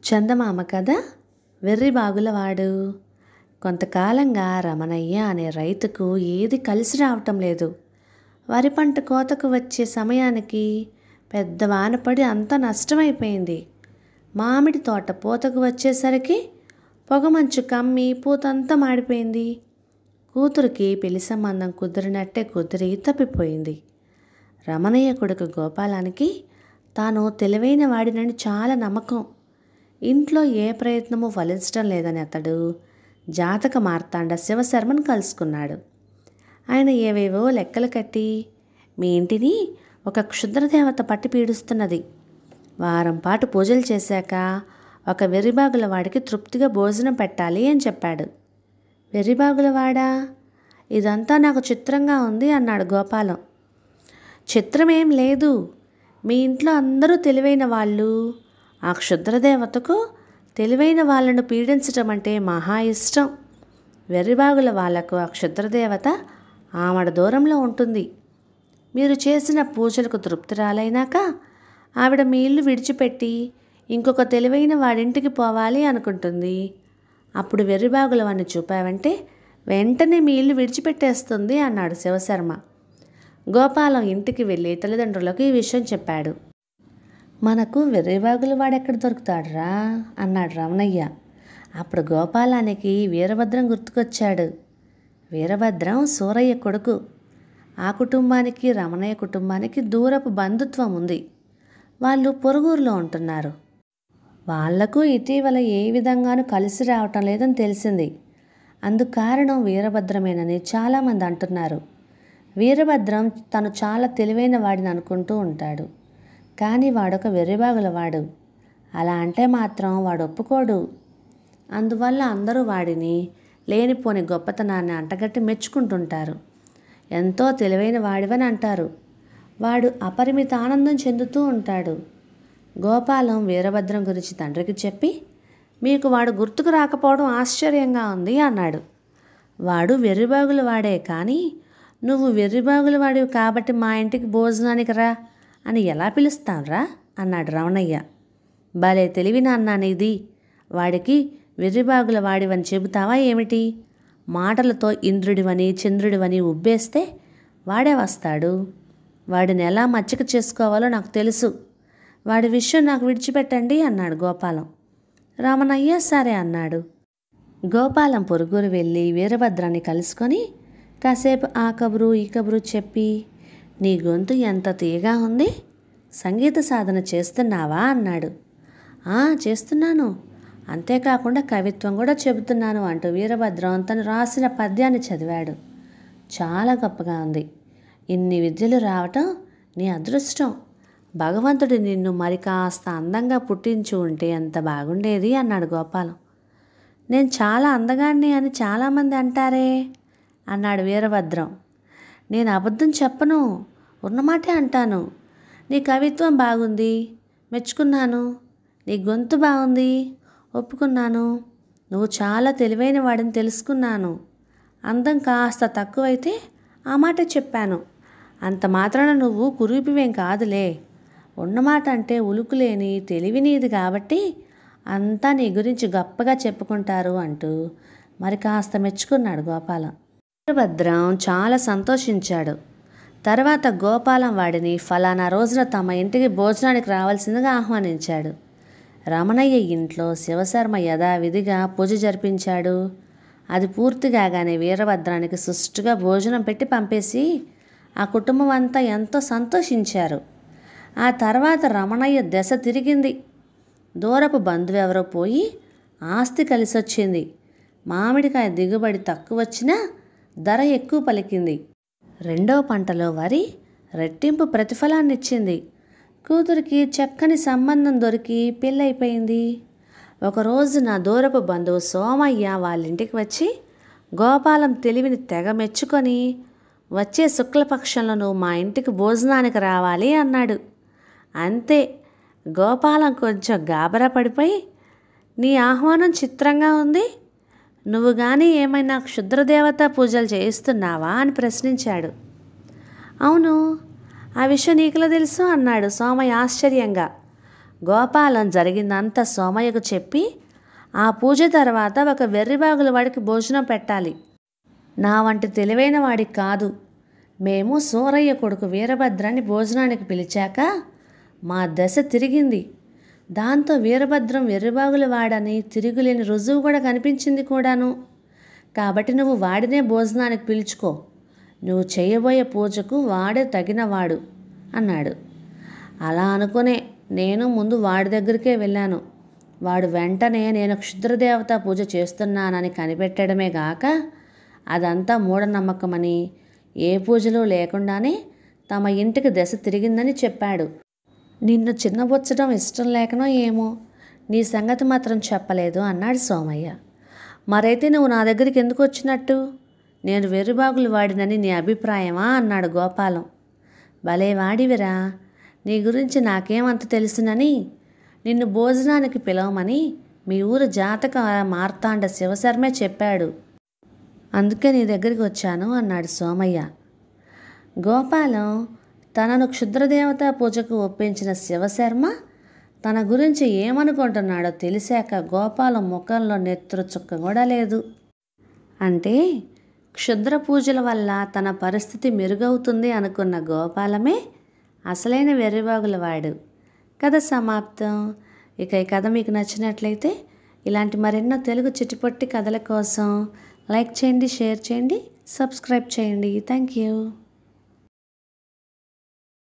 చందమామ కథ వెర్రిబాగులవాడు. కొంతకాలంగా రమణయ్య అనే రైతుకు ఏది కలిసి రావటం లేదు. వరి పంట కోతకు వచ్చే సమయానికి పెద్ద వానపడి అంతా నష్టమైపోయింది. మామిడి తోట పూతకు వచ్చేసరికి పొగమంచు కమ్మి పూతంతా మాడిపోయింది. కూతురికి పెళ్లి సంబంధం కుదిరినట్టే కుదిరి తప్పిపోయింది. రమణయ్య కొడుకు గోపాలానికి తాను తెలివైన వాడినని చాలా నమ్మకం. ఇంట్లో ఏ ప్రయత్నమూ ఫలించడం లేదని అతడు జాతక మార్తాండ శివశర్మను కలుసుకున్నాడు. ఆయన ఏవేవో లెక్కలు కట్టి, మీ ఇంటిని ఒక క్షుద్రదేవత పట్టి పీడిస్తున్నది. వారం పాటు పూజలు చేశాక ఒక వెర్రిబాగుల వాడికి తృప్తిగా భోజనం పెట్టాలి అని చెప్పాడు. వెర్రిబాగులవాడా? ఇదంతా నాకు చిత్రంగా ఉంది అన్నాడు గోపాలం. చిత్రమేం లేదు. మీ ఇంట్లో అందరూ తెలివైన వాళ్ళు. ఆ క్షుద్రదేవతకు తెలివైన వాళ్ళను పీడించటం అంటే మహా ఇష్టం. వెర్రిబాగుల వాళ్లకు ఆ క్షుద్రదేవత ఆమడ దూరంలో ఉంటుంది. మీరు చేసిన పూజలకు తృప్తి రాలైనాక ఆవిడ మీ ఇల్లు విడిచిపెట్టి ఇంకొక తెలివైన వాడింటికి పోవాలి అనుకుంటుంది. అప్పుడు వెర్రిబాగుల వాడిని చూపావంటే వెంటనే మీ ఇల్లు విడిచిపెట్టేస్తుంది అన్నాడు శివశర్మ. గోపాలం ఇంటికి వెళ్ళి తల్లిదండ్రులకు ఈ విషయం చెప్పాడు. మనకు వెర్రిబాగుల వాడెక్కడ దొరుకుతాడురా అన్నాడు రమణయ్య. అప్పుడు గోపాలానికి వీరభద్రం గుర్తుకొచ్చాడు. వీరభద్రం సూరయ్య కొడుకు. ఆ కుటుంబానికి రమణయ్య కుటుంబానికి దూరపు బంధుత్వం ఉంది. వాళ్ళు పొరుగురులో ఉంటున్నారు. వాళ్లకు ఇటీవల ఏ విధంగానూ కలిసి రావటం లేదని తెలిసింది. అందుకు కారణం వీరభద్రమేనని చాలామంది అంటున్నారు. వీరభద్రం తను చాలా తెలివైన వాడిని అనుకుంటూ ఉంటాడు. కానీ వాడొక వెర్రిబాగుల వాడు. అలా అంటే మాత్రం వాడు ఒప్పుకోడు. అందువల్ల అందరూ వాడిని లేనిపోని గొప్పతనాన్ని అంటగట్టి మెచ్చుకుంటుంటారు. ఎంతో తెలివైన వాడివని అంటారు. వాడు అపరిమిత ఆనందం చెందుతూ ఉంటాడు. గోపాలం వీరభద్రం గురించి తండ్రికి చెప్పి, మీకు వాడు గుర్తుకు రాకపోవడం ఆశ్చర్యంగా ఉంది అన్నాడు. వాడు వెర్రిబాగుల వాడే, కానీ నువ్వు వెర్రిబాగుల వాడివి కాబట్టి మా ఇంటికి భోజనానికి రా అని ఎలా పిలుస్తాన్రా అన్నాడు రమణయ్య. భలే తెలివి నాన్న నీది. వాడికి వెర్రిబాగుల వాడివని చెబుతావా ఏమిటి? మాటలతో ఇంద్రుడివని చంద్రుడివని ఉబ్బేస్తే వాడే వస్తాడు. వాడిని ఎలా మచ్చిక చేసుకోవాలో నాకు తెలుసు. వాడి విషయం నాకు విడిచిపెట్టండి అన్నాడు గోపాలం. రమణయ్య సరే అన్నాడు. గోపాలం పొరుగురు వెళ్ళి వీరభద్రాన్ని కలుసుకొని కాసేపు ఆ కబురు ఈ కబురు చెప్పి, నీ గొంతు ఎంత తీయగా ఉంది, సంగీత సాధన చేస్తున్నావా అన్నాడు. చేస్తున్నాను, అంతేకాకుండా కవిత్వం కూడా చెబుతున్నాను అంటూ వీరభద్రం తను రాసిన పద్యాన్ని చదివాడు. చాలా గొప్పగా ఉంది. ఇన్ని విద్యలు రావటం నీ అదృష్టం. భగవంతుడు నిన్ను మరి కాస్త అందంగా పుట్టించి ఉంటే ఎంత బాగుండేది అన్నాడు గోపాలం. నేను చాలా అందగాన్ని అని చాలామంది అంటారే అన్నాడు వీరభద్రం. నేను అబద్ధం చెప్పను, ఉన్నమాటే అంటాను. నీ కవిత్వం బాగుంది, మెచ్చుకున్నాను. నీ గొంతు బాగుంది, ఒప్పుకున్నాను. నువ్వు చాలా తెలివైన వాడిని తెలుసుకున్నాను. అందం కాస్త తక్కువైతే ఆ మాట చెప్పాను. అంత మాత్రాన నువ్వు కురూపివేం కాదులే. ఉన్నమాట అంటే ఉలుకులేని తెలివి నీది కాబట్టి అంతా నీ గురించి గొప్పగా చెప్పుకుంటారు అంటూ మరి కాస్త మెచ్చుకున్నాడు గోపాలం. వీరభద్రం చాలా సంతోషించాడు. తర్వాత గోపాలం వాడిని ఫలానా రోజున తమ ఇంటికి భోజనానికి రావాల్సిందిగా ఆహ్వానించాడు. రమణయ్య ఇంట్లో శివశర్మ యథావిధిగా పూజ జరిపించాడు. అది పూర్తి కాగానే వీరభద్రానికి సుష్టుగా భోజనం పెట్టి పంపేసి ఆ కుటుంబం అంతా ఎంతో సంతోషించారు. ఆ తర్వాత రమణయ్య దశ తిరిగింది. దూరపు బంధువెవరో పోయి ఆస్తి కలిసొచ్చింది. మామిడికాయ దిగుబడి తక్కువ వచ్చినా ధర ఎక్కువ పలికింది. రెండో పంటలో వరి రెట్టింపు ప్రతిఫలాన్నిచ్చింది. కూతురికి చక్కని సంబంధం దొరికి పెళ్ళైపోయింది. ఒకరోజు నా దూరపు బంధువు సోమయ్య వాళ్ళింటికి వచ్చి గోపాలం తెలివిని తెగ మెచ్చుకొని, వచ్చే శుక్లపక్షంలో నువ్వు మా ఇంటికి భోజనానికి రావాలి అన్నాడు. అంతే, గోపాలం కొంచెం గాబరా పడిపోయి, నీ ఆహ్వానం చిత్రంగా ఉంది, నువ్వు కానీ ఏమైనా క్షుద్రదేవత పూజలు చేయిస్తున్నావా అని ప్రశ్నించాడు. అవును, ఆ విషయం నీకులా తెలుసు అన్నాడు సోమయ్య ఆశ్చర్యంగా. గోపాలం జరిగిందంతా సోమయ్యకు చెప్పి ఆ పూజ తర్వాత ఒక వెర్రిబాగుల వాడికి భోజనం పెట్టాలి. నా వంటి తెలివైన వాడికి కాదు. మేము సూరయ్య కొడుకు వీరభద్రాన్ని భోజనానికి పిలిచాక మా దశ తిరిగింది. దాంతో వీరభద్రం వెర్రిబాగుల వాడని తిరుగులేని రుజువు కూడా కనిపించింది కూడాను. కాబట్టి నువ్వు వాడినే భోజనానికి పిలుచుకో. నువ్వు చేయబోయే పూజకు వాడే తగినవాడు అన్నాడు. అలా అనుకునే నేను ముందు వాడి దగ్గరికే వెళ్ళాను. వాడు వెంటనే నేను క్షుద్రదేవత పూజ చేస్తున్నానని కనిపెట్టడమే గాక అదంతా మూఢనమ్మకమని, ఏ పూజలు లేకుండానే తమ ఇంటికి దశ తిరిగిందని చెప్పాడు. నిన్ను చిన్నబుచ్చడం ఇష్టం లేకనో ఏమో నీ సంగతి మాత్రం చెప్పలేదు అన్నాడు సోమయ్య. మరైతే నువ్వు నా దగ్గరికి ఎందుకు వచ్చినట్టు? నేను వెర్రిబాగులు వాడినని నీ అభిప్రాయమా అన్నాడు గోపాలం. భలే వాడివిరా, నీ గురించి నాకేమంత తెలుసునని నిన్ను భోజనానికి పిలవమని మీ ఊరు జాతక మార్తాండ శివశర్మే చెప్పాడు. అందుకే నీ దగ్గరికి వచ్చాను అన్నాడు సోమయ్య. గోపాలం తనను క్షుద్రదేవత పూజకు ఒప్పించిన శివశర్మ తన గురించి ఏమనుకుంటున్నాడో తెలిసాక గోపాలం ముఖంలో నెత్తురు చుక్క కూడా లేదు. అంటే క్షుద్ర పూజల వల్ల తన పరిస్థితి మెరుగవుతుంది అనుకున్న గోపాలమే అసలైన వెర్రిబాగుల వాడు. కథ సమాప్తం. ఇక ఈ కథ మీకు నచ్చినట్లయితే ఇలాంటి మరెన్నో తెలుగు చిటిపొట్టి కథల కోసం లైక్ చేయండి, షేర్ చేయండి, సబ్స్క్రైబ్ చేయండి. Thank you.